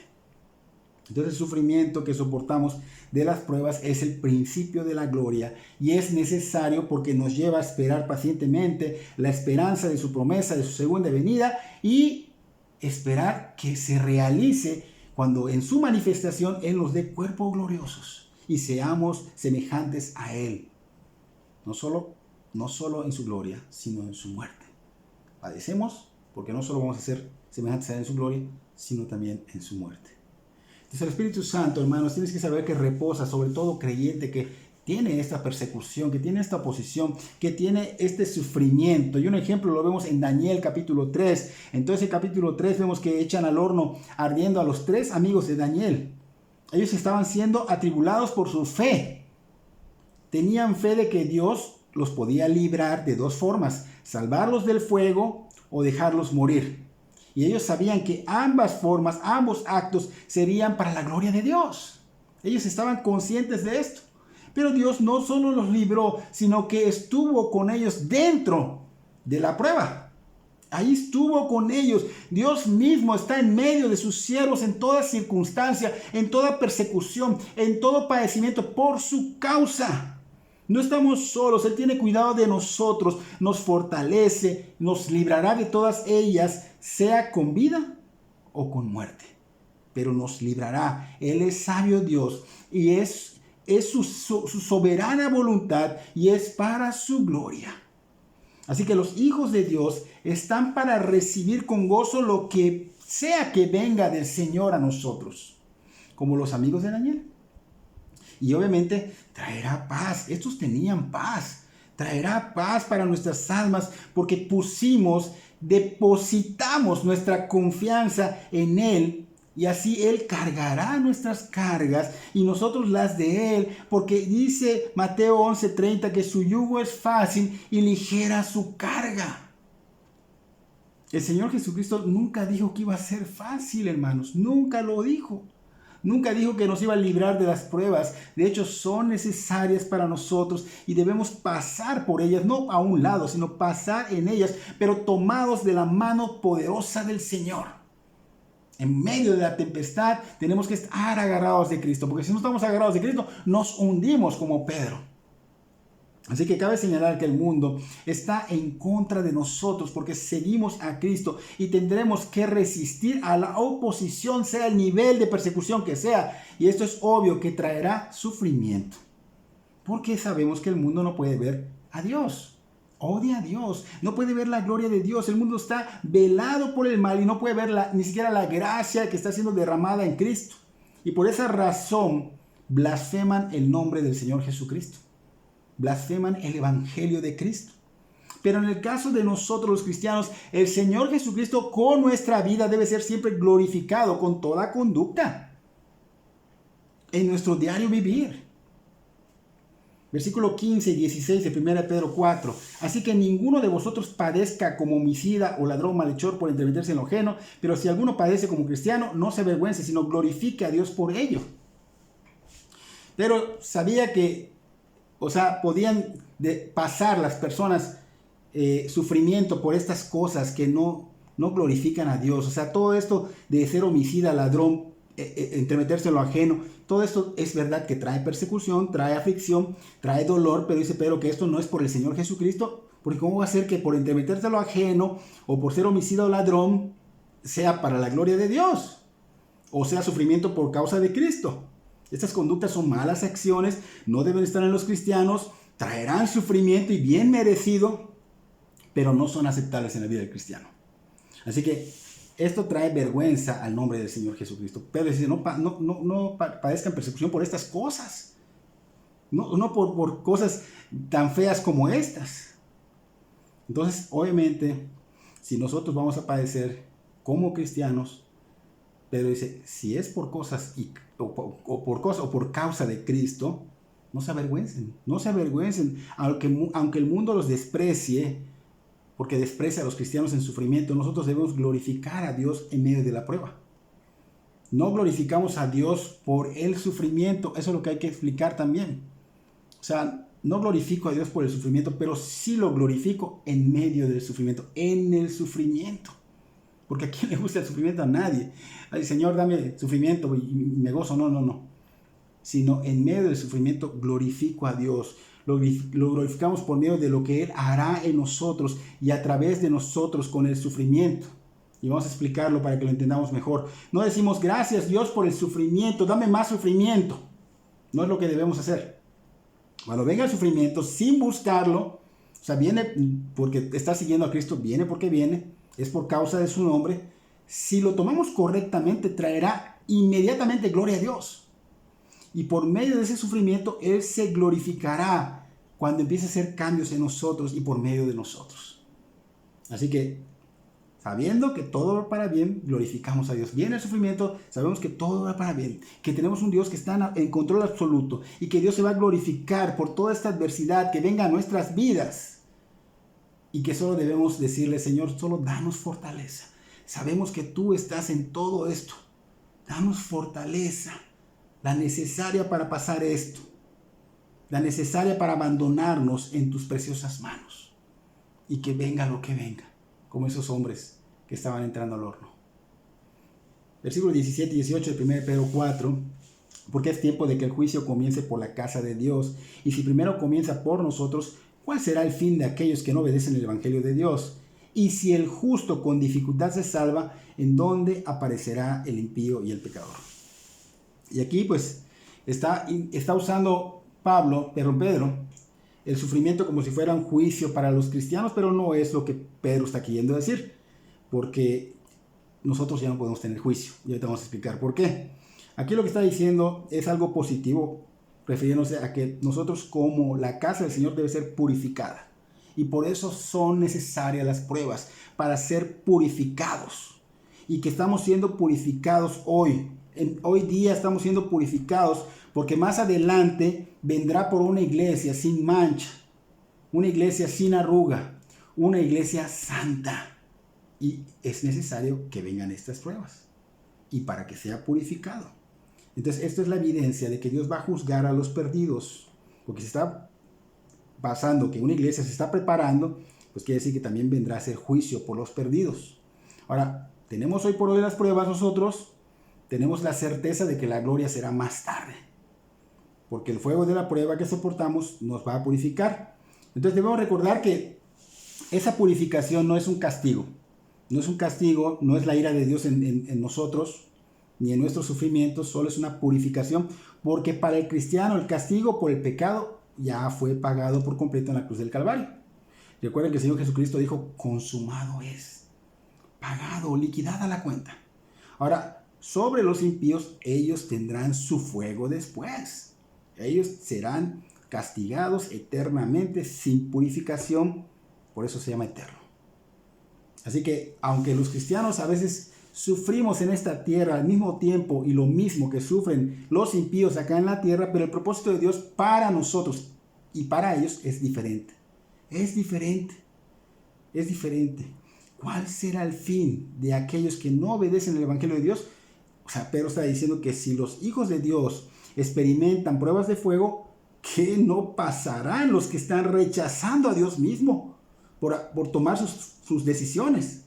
Entonces el sufrimiento que soportamos de las pruebas es el principio de la gloria y es necesario porque nos lleva a esperar pacientemente la esperanza de su promesa, de su segunda venida y esperar que se realice cuando en su manifestación Él nos dé cuerpos gloriosos y seamos semejantes a Él. No solo en su gloria, sino en su muerte. Padecemos porque no solo vamos a ser semejantes a Él en su gloria, sino también en su muerte. Entonces el Espíritu Santo, hermanos, tienes que saber que reposa sobre todo creyente que tiene esta persecución, que tiene esta oposición, que tiene este sufrimiento. Y un ejemplo lo vemos en Daniel capítulo 3. Entonces en capítulo 3 vemos que echan al horno ardiendo a los 3 amigos de Daniel. Ellos estaban siendo atribulados por su fe. Tenían fe de que Dios los podía librar de 2 formas: salvarlos del fuego o dejarlos morir. Y ellos sabían que ambas formas, ambos actos serían para la gloria de Dios. Ellos estaban conscientes de esto. Pero Dios no solo los libró, sino que estuvo con ellos dentro de la prueba. Ahí estuvo con ellos. Dios mismo está en medio de sus siervos en toda circunstancia, en toda persecución, en todo padecimiento por su causa. No estamos solos. Él tiene cuidado de nosotros, nos fortalece, nos librará de todas ellas, sea con vida o con muerte. Pero nos librará. Él es sabio Dios y es su soberana voluntad y es para su gloria. Así que los hijos de Dios están para recibir con gozo lo que sea que venga del Señor a nosotros, como los amigos de Daniel. Y obviamente traerá paz. Estos tenían paz. Traerá paz para nuestras almas porque depositamos nuestra confianza en Él. Y así Él cargará nuestras cargas y nosotros las de Él, porque dice Mateo 11:30 que su yugo es fácil y ligera su carga. El Señor Jesucristo nunca dijo que iba a ser fácil, hermanos. Nunca lo dijo. Nunca dijo que nos iba a librar de las pruebas. De hecho, son necesarias para nosotros y debemos pasar por ellas, no a un lado, sino pasar en ellas, pero tomados de la mano poderosa del Señor. En medio de la tempestad tenemos que estar agarrados de Cristo, porque si no estamos agarrados de Cristo, nos hundimos como Pedro. Así que cabe señalar que el mundo está en contra de nosotros porque seguimos a Cristo y tendremos que resistir a la oposición, sea el nivel de persecución que sea. Y esto es obvio que traerá sufrimiento, porque sabemos que el mundo no puede ver a Dios. Odia a Dios, no puede ver la gloria de Dios. El mundo está velado por el mal y no puede ver ni siquiera la gracia que está siendo derramada en Cristo. Y por esa razón blasfeman el nombre del Señor Jesucristo. Blasfeman el Evangelio de Cristo. Pero en el caso de nosotros los cristianos, el Señor Jesucristo con nuestra vida debe ser siempre glorificado con toda conducta en nuestro diario vivir. Versículo 15 y 16 de 1 Pedro 4. Así que ninguno de vosotros padezca como homicida o ladrón malhechor por entremeterse en lo ajeno, pero si alguno padece como cristiano, no se avergüence, sino glorifique a Dios por ello. Pero sabía que, podían pasar las personas sufrimiento por estas cosas que no glorifican a Dios. Todo esto de ser homicida, ladrón, entremeterse en lo ajeno, todo esto es verdad que trae persecución, trae aflicción, trae dolor, pero dice Pedro que esto no es por el Señor Jesucristo, porque ¿cómo va a ser que por entremeterse en lo ajeno o por ser homicida o ladrón sea para la gloria de Dios o sea sufrimiento por causa de Cristo? Estas conductas son malas acciones, no deben estar en los cristianos, traerán sufrimiento y bien merecido, pero no son aceptables en la vida del cristiano. Así que esto trae vergüenza al nombre del Señor Jesucristo. Pedro dice, no padezcan persecución por estas cosas. No por cosas tan feas como estas. Entonces, obviamente, si nosotros vamos a padecer como cristianos, Pedro dice, si es por cosas o por causa de Cristo, no se avergüencen. Aunque el mundo los desprecie, porque desprecia a los cristianos en sufrimiento, nosotros debemos glorificar a Dios en medio de la prueba. No glorificamos a Dios por el sufrimiento, eso es lo que hay que explicar también. No glorifico a Dios por el sufrimiento, pero sí lo glorifico en medio del sufrimiento, en el sufrimiento. Porque ¿a quién le gusta el sufrimiento? A nadie. Ay, Señor, dame sufrimiento y me gozo. No. Sino en medio del sufrimiento glorifico a Dios. Lo glorificamos por medio de lo que Él hará en nosotros y a través de nosotros con el sufrimiento. Y vamos a explicarlo para que lo entendamos mejor. No decimos gracias Dios por el sufrimiento, dame más sufrimiento. No es lo que debemos hacer. Cuando venga el sufrimiento sin buscarlo, viene porque está siguiendo a Cristo, viene porque viene, es por causa de su nombre. Si lo tomamos correctamente, traerá inmediatamente gloria a Dios. Y por medio de ese sufrimiento, Él se glorificará cuando empiece a hacer cambios en nosotros y por medio de nosotros. Así que, sabiendo que todo va para bien, glorificamos a Dios. Viene el sufrimiento, sabemos que todo va para bien, que tenemos un Dios que está en control absoluto y que Dios se va a glorificar por toda esta adversidad que venga a nuestras vidas. Y que solo debemos decirle, Señor, solo danos fortaleza. Sabemos que tú estás en todo esto. Danos fortaleza, la necesaria para pasar esto, la necesaria para abandonarnos en tus preciosas manos. Y que venga lo que venga, como esos hombres que estaban entrando al horno. Versículos 17 y 18 de 1 Pedro 4. Porque es tiempo de que el juicio comience por la casa de Dios. Y si primero comienza por nosotros, ¿cuál será el fin de aquellos que no obedecen el evangelio de Dios? Y si el justo con dificultad se salva, ¿en dónde aparecerá el impío y el pecador? Y aquí pues está usando Pedro, el sufrimiento como si fuera un juicio para los cristianos, pero no es lo que Pedro está queriendo decir, porque nosotros ya no podemos tener juicio. Y ahorita vamos a explicar por qué. Aquí lo que está diciendo es algo positivo, refiriéndose a que nosotros como la casa del Señor debe ser purificada. Y por eso son necesarias las pruebas, para ser purificados. Y que estamos siendo purificados hoy. Hoy día estamos siendo purificados porque más adelante vendrá por una iglesia sin mancha, una iglesia sin arruga, una iglesia santa. Y es necesario que vengan estas pruebas y para que sea purificado. Entonces, esto es la evidencia de que Dios va a juzgar a los perdidos, porque se está pasando que una iglesia se está preparando, pues quiere decir que también vendrá a ser juicio por los perdidos. Ahora, tenemos hoy por hoy las pruebas nosotros, tenemos la certeza de que la gloria será más tarde, porque el fuego de la prueba que soportamos nos va a purificar. Entonces debemos recordar que esa purificación no es un castigo, no es la ira de Dios en nosotros, ni en nuestros sufrimientos, solo es una purificación, porque para el cristiano el castigo por el pecado ya fue pagado por completo en la cruz del Calvario. Recuerden que el Señor Jesucristo dijo, consumado es, pagado, liquidada la cuenta. Ahora, sobre los impíos, ellos tendrán su fuego después. Ellos serán castigados eternamente sin purificación, por eso se llama eterno. Así que, aunque los cristianos a veces sufrimos en esta tierra al mismo tiempo y lo mismo que sufren los impíos acá en la tierra, pero el propósito de Dios para nosotros y para ellos es diferente. Es diferente. ¿Cuál será el fin de aquellos que no obedecen el evangelio de Dios? O sea, Pedro está diciendo que si los hijos de Dios experimentan pruebas de fuego, ¿qué no pasará en los que están rechazando a Dios mismo por tomar sus decisiones?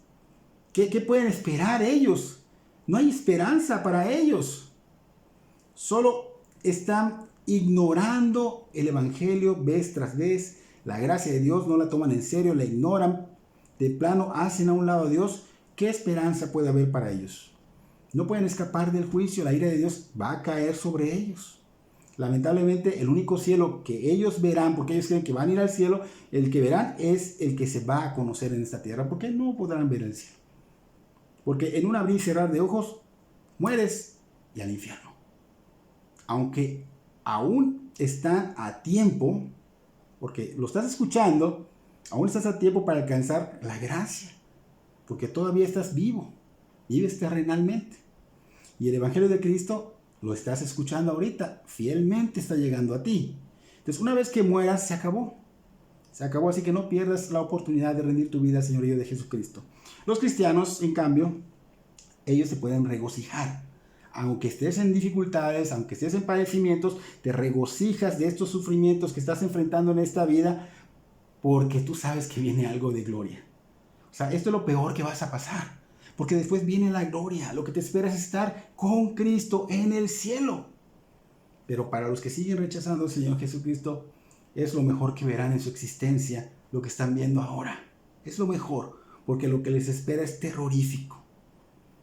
¿Qué pueden esperar ellos? No hay esperanza para ellos. Solo están ignorando el evangelio vez tras vez. La gracia de Dios no la toman en serio, la ignoran. De plano hacen a un lado a Dios. ¿Qué esperanza puede haber para ellos? No pueden escapar del juicio. La ira de Dios va a caer sobre ellos. Lamentablemente, el único cielo que ellos verán, porque ellos creen que van a ir al cielo, el que verán es el que se va a conocer en esta tierra, porque no podrán ver el cielo. Porque en un abrir y cerrar de ojos, mueres y al infierno. Aunque aún están a tiempo, porque lo estás escuchando, aún estás a tiempo para alcanzar la gracia. Porque todavía estás vivo, vives terrenalmente. Y el evangelio de Cristo lo estás escuchando ahorita, fielmente está llegando a ti. Entonces, una vez que mueras, se acabó. Se acabó, así que no pierdas la oportunidad de rendir tu vida al señorío de Jesucristo. Los cristianos, en cambio, ellos se pueden regocijar. Aunque estés en dificultades, aunque estés en padecimientos, te regocijas de estos sufrimientos que estás enfrentando en esta vida, porque tú sabes que viene algo de gloria. O sea, esto es lo peor que vas a pasar, porque después viene la gloria. Lo que te espera es estar con Cristo en el cielo. Pero para los que siguen rechazando al Señor Jesucristo, es lo mejor que verán en su existencia, lo que están viendo ahora. Es lo mejor, porque lo que les espera es terrorífico.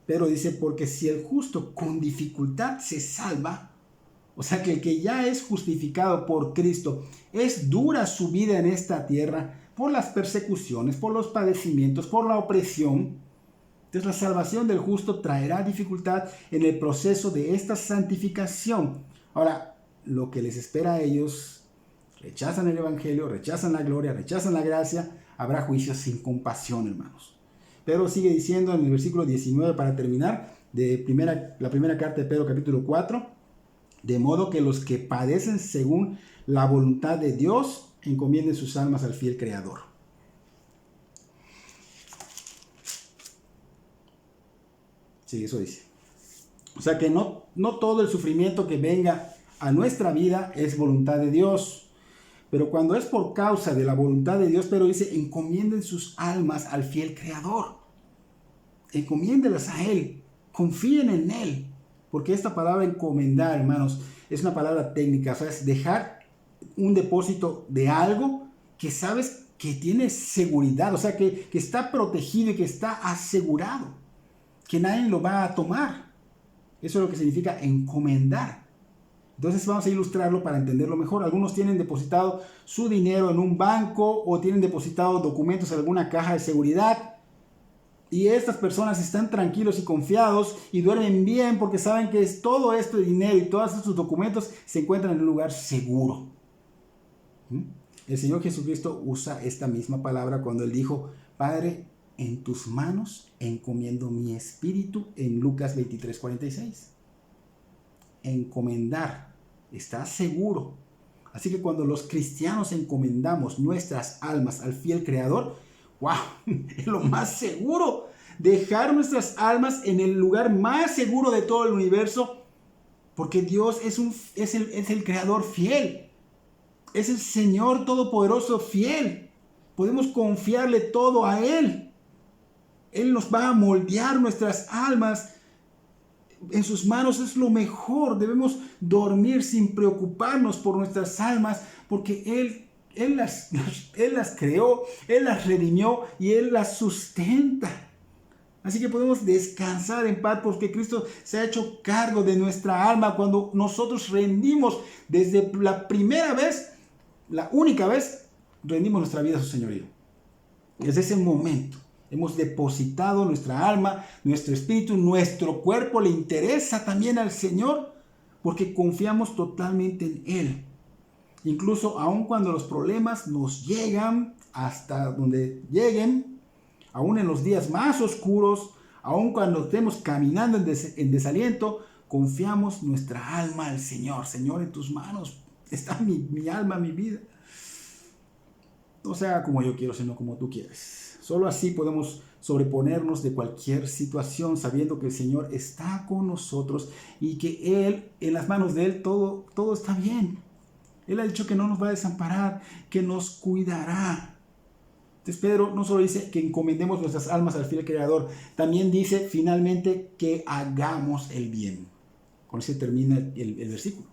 Pero dice, porque si el justo con dificultad se salva, o sea que el que ya es justificado por Cristo, es dura su vida en esta tierra por las persecuciones, por los padecimientos, por la opresión. Entonces la salvación del justo traerá dificultad en el proceso de esta santificación. Ahora, lo que les espera a ellos, rechazan el evangelio, rechazan la gloria, rechazan la gracia, habrá juicio sin compasión, hermanos. Pedro sigue diciendo en el versículo 19 para terminar, la primera carta de Pedro capítulo 4, de modo que los que padecen según la voluntad de Dios encomienden sus almas al fiel Creador. Sí, eso dice. O sea que no todo el sufrimiento que venga a nuestra vida es voluntad de Dios. Pero cuando es por causa de la voluntad de Dios, Pedro dice, encomienden sus almas al fiel Creador. Encomiéndelas a Él. Confíen en Él. Porque esta palabra encomendar, hermanos, es una palabra técnica. O sea, es dejar un depósito de algo que sabes que tiene seguridad. O sea, que está protegido y que está asegurado. Que nadie lo va a tomar. Eso es lo que significa encomendar. Entonces vamos a ilustrarlo para entenderlo mejor. Algunos tienen depositado su dinero en un banco o tienen depositado documentos en alguna caja de seguridad. Y estas personas están tranquilos y confiados y duermen bien porque saben que todo este dinero y todos estos documentos se encuentran en un lugar seguro. El Señor Jesucristo usa esta misma palabra cuando Él dijo, Padre, en tus manos encomiendo mi espíritu, en Lucas 23:46. Encomendar, está seguro. Así que cuando los cristianos encomendamos nuestras almas al fiel Creador, ¡wow! Es lo más seguro. Dejar nuestras almas en el lugar más seguro de todo el universo, porque Dios es el Creador fiel. Es el Señor Todopoderoso fiel. Podemos confiarle todo a Él. Él nos va a moldear nuestras almas. En sus manos es lo mejor. Debemos dormir sin preocuparnos por nuestras almas, porque Él las creó, Él las redimió y Él las sustenta. Así que podemos descansar en paz porque Cristo se ha hecho cargo de nuestra alma cuando nosotros rendimos desde la primera vez, la única vez, rendimos nuestra vida a su señorío. Desde ese momento hemos depositado nuestra alma, nuestro espíritu, nuestro cuerpo le interesa también al Señor porque confiamos totalmente en Él. Incluso aun cuando los problemas nos llegan hasta donde lleguen, aún en los días más oscuros, aun cuando estemos caminando en desaliento, confiamos nuestra alma al Señor. Señor, en tus manos está mi alma, mi vida. No sea como yo quiero, sino como tú quieres. Solo así podemos sobreponernos de cualquier situación, sabiendo que el Señor está con nosotros y que Él, en las manos de Él, todo está bien. Él ha dicho que no nos va a desamparar, que nos cuidará. Entonces Pedro no solo dice que encomendemos nuestras almas al fiel Creador, también dice finalmente que hagamos el bien. Con eso termina el versículo.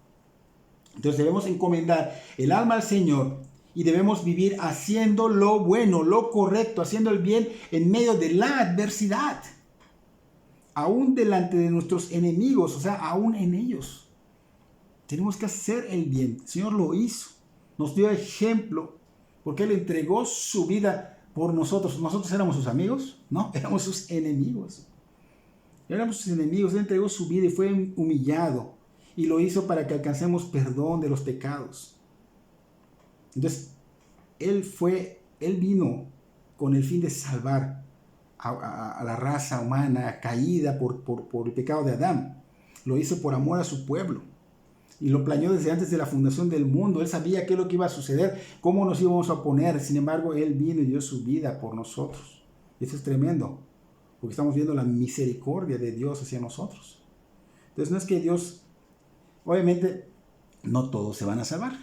Entonces debemos encomendar el alma al Señor y debemos vivir haciendo lo bueno, lo correcto, haciendo el bien en medio de la adversidad. Aún delante de nuestros enemigos, o sea, aún en ellos. Tenemos que hacer el bien. El Señor lo hizo. Nos dio ejemplo porque Él entregó su vida por nosotros. ¿Nosotros éramos sus amigos? No, éramos sus enemigos. Éramos sus enemigos. Él entregó su vida y fue humillado. Y lo hizo para que alcancemos perdón de los pecados. Entonces, Él vino con el fin de salvar a la raza humana caída por el pecado de Adán. Lo hizo por amor a su pueblo. Y lo planeó desde antes de la fundación del mundo. Él sabía qué es lo que iba a suceder, cómo nos íbamos a oponer. Sin embargo, Él vino y dio su vida por nosotros. Eso es tremendo, porque estamos viendo la misericordia de Dios hacia nosotros. Entonces no es que Dios, obviamente, no todos se van a salvar.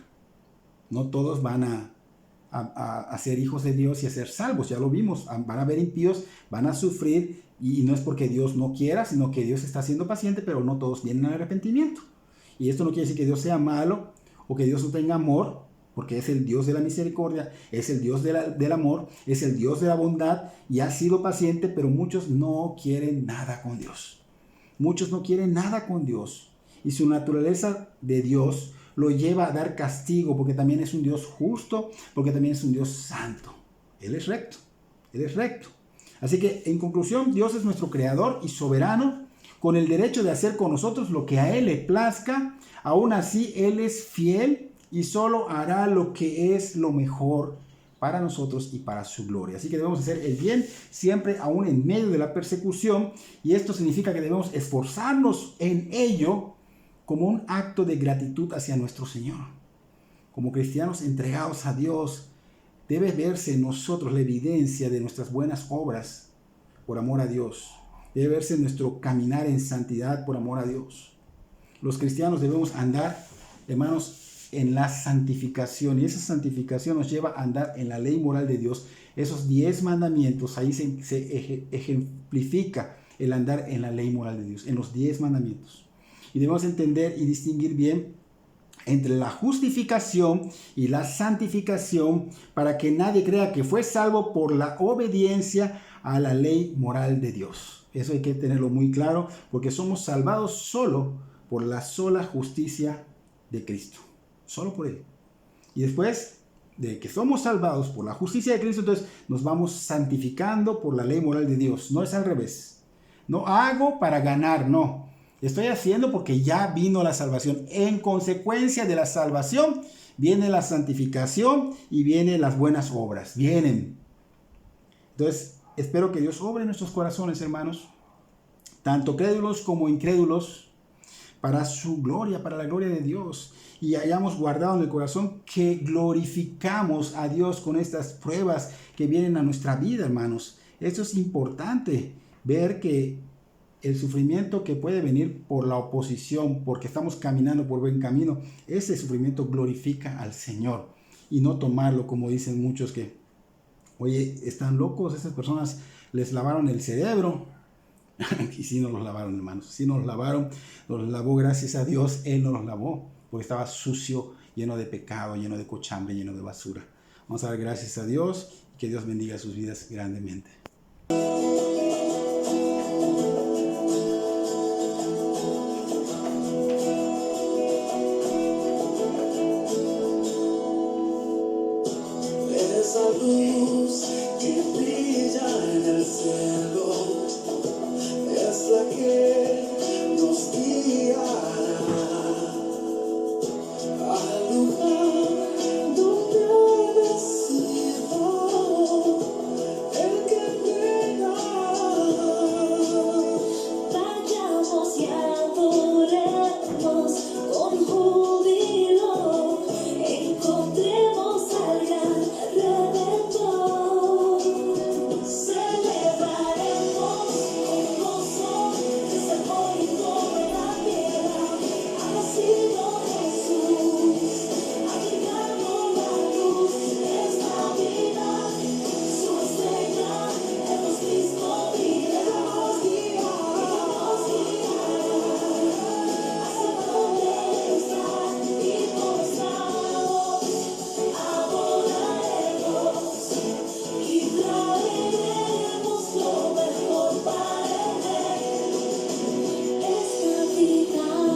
No todos van a ser hijos de Dios y a ser salvos. Ya lo vimos, van a haber impíos, van a sufrir. Y no es porque Dios no quiera, sino que Dios está siendo paciente, pero no todos vienen al arrepentimiento. Y esto no quiere decir que Dios sea malo o que Dios no tenga amor, porque es el Dios de la misericordia, es el Dios del amor, es el Dios de la bondad y ha sido paciente, pero muchos no quieren nada con Dios. Muchos no quieren nada con Dios y su naturaleza de Dios lo lleva a dar castigo porque también es un Dios justo, porque también es un Dios santo. Él es recto, Él es recto. Así que en conclusión, Dios es nuestro creador y soberano, con el derecho de hacer con nosotros lo que a Él le plazca, Aún así, Él es fiel y solo hará lo que es lo mejor para nosotros y para su gloria. Así que debemos hacer el bien siempre, aún en medio de la persecución, y esto significa que debemos esforzarnos en ello como un acto de gratitud hacia nuestro Señor. Como cristianos entregados a Dios, debe verse en nosotros la evidencia de nuestras buenas obras por amor a Dios. Debe verse nuestro caminar en santidad por amor a Dios. Los cristianos debemos andar, hermanos, en la santificación, y esa santificación nos lleva a andar en la ley moral de Dios. Esos 10 mandamientos, ahí se ejemplifica el andar en la ley moral de Dios, en los 10 mandamientos. Y debemos entender y distinguir bien entre la justificación y la santificación, para que nadie crea que fue salvo por la obediencia a la ley moral de Dios. Eso hay que tenerlo muy claro, porque somos salvados solo por la sola justicia de Cristo. Solo por Él. Y después de que somos salvados por la justicia de Cristo, entonces nos vamos santificando por la ley moral de Dios. No es al revés. No hago para ganar, no. Estoy haciendo porque ya vino la salvación. En consecuencia de la salvación viene la santificación y vienen las buenas obras. Vienen. Entonces, espero que Dios obre en nuestros corazones, hermanos, tanto crédulos como incrédulos, para su gloria, para la gloria de Dios, y hayamos guardado en el corazón que glorificamos a Dios con estas pruebas que vienen a nuestra vida, hermanos. Esto es importante, ver que el sufrimiento que puede venir por la oposición, porque estamos caminando por buen camino, ese sufrimiento glorifica al Señor, y no tomarlo como dicen muchos que, oye, están locos, estas personas les lavaron el cerebro. Y sí nos los lavaron, hermanos, sí nos los lavaron, nos los lavó, gracias a Dios, Él nos los lavó, porque estaba sucio, lleno de pecado, lleno de cochambre, lleno de basura. Vamos a dar gracias a Dios, y que Dios bendiga sus vidas grandemente. Esa luz que brilla en el cielo es la que nos guiará al lugar donde ha nacido el que venga. Vayamos y adoremos con júbilo, encontremos al gran Redentor. Celebraremos con gozo que se oído de la piedra. Ha nacido Jesús, ha llegado la luz, es Navidad, su estrella hemos visto brillar. Nos guiará hacia donde está, y postrados adoraremos y traeremos lo mejor para Él. Es Navidad.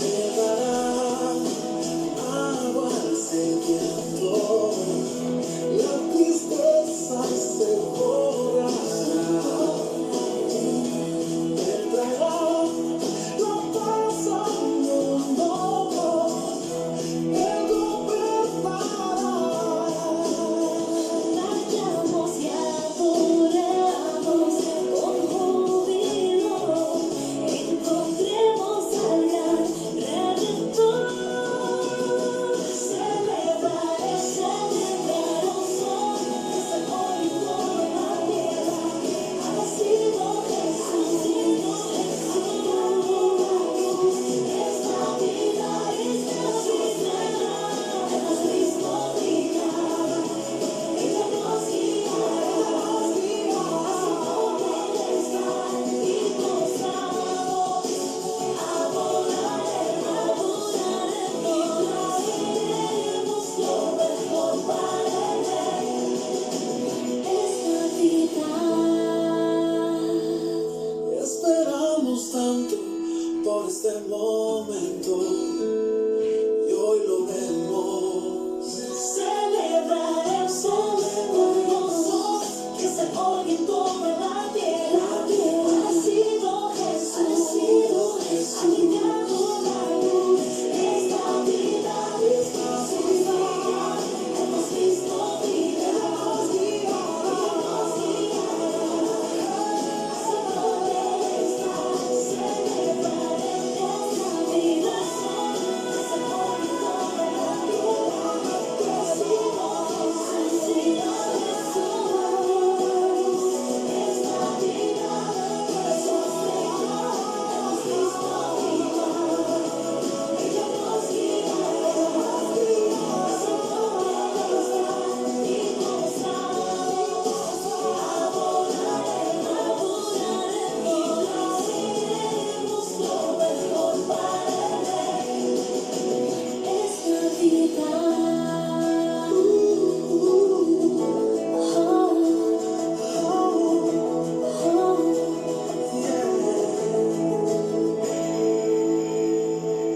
Te dará agua al sediento, la tristeza se borrará. Él traerá la paz al mundo, Él gobernará. Vayamos y adoremos con júbilo, encontremos al gran Redentor. Celebraremos hoy que se oído de la tierra. Ha nacido Jesús, es Navidad, su estrella hemos visto brillar. Ella nos guiará hacia donde Él está, y postrados adoraremos y traeremos lo mejor para Él. Es Navidad. Esperamos tanto por este momento.